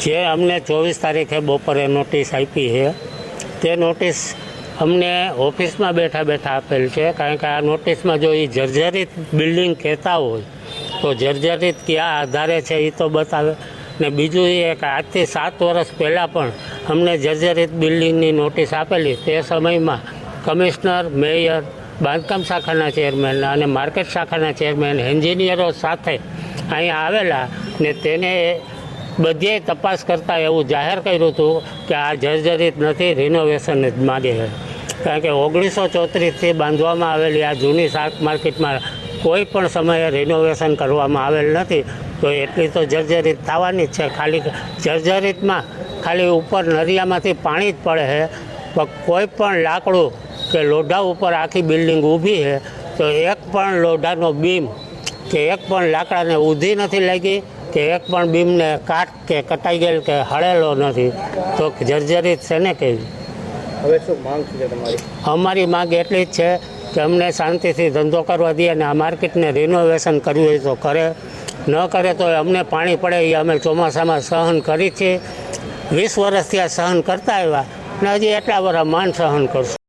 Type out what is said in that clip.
જે અમને 24 તારીખે બપોરે નોટિસ આપી છે તે નોટિસ અમને ઓફિસમાં બેઠા બેઠા આપેલ છે, કારણ કે આ નોટિસમાં જો એ જર્જરિત બિલ્ડિંગ કહેતા હોય તો જર્જરિત કયા આધારે છે એ તો બતાવે ને બીજું એ કે આજથી 7 વર્ષ પહેલાં પણ અમને જર્જરિત બિલ્ડિંગની નોટિસ આપેલી। તે સમયમાં કમિશનર, મેયર, બાંધકામ શાખાના ચેરમેન અને માર્કેટ શાખાના ચેરમેન એન્જિનિયરો સાથે અહીંયા આવેલા ને તેને બધે તપાસ કરતાં એવું જાહેર કર્યું હતું કે આ જર્જરિત નથી, રિનોવેશન જ માગે છે। કારણ કે 1934થી બાંધવામાં આવેલી આ જૂની શાક માર્કેટમાં કોઈ પણ સમયે રિનોવેશન કરવામાં આવેલ નથી, તો એટલી તો જર્જરિત થવાની જ છે। ખાલી જર્જરિતમાં ખાલી ઉપર નરિયામાંથી પાણી જ પડે છે, પણ કોઈ પણ લાકડું કે લોઢા ઉપર આખી બિલ્ડિંગ ઊભી છે તો એક પણ લોઢાનો બીમ કે એક પણ લાકડાને ઊંધી નથી લાગી કે એક પણ બીમને કાટ કે કટાઈ ગયેલ કે હળેલો નથી, તો જર્જરિત છે ને કેવી। હવે શું માંગ છે તમારી? અમારી માંગ એટલી જ છે કે અમને શાંતિથી ધંધો કરવા દે અને આ માર્કેટને રિનોવેશન કરવું હોય તો કરે, ન કરે તો અમને પાણી પડે એ અમે ચોમાસામાં સહન કરી છીએ। 20 વર્ષથી આ સહન કરતા આવ્યા ને હજી એટલા બધા માન સહન કરશું।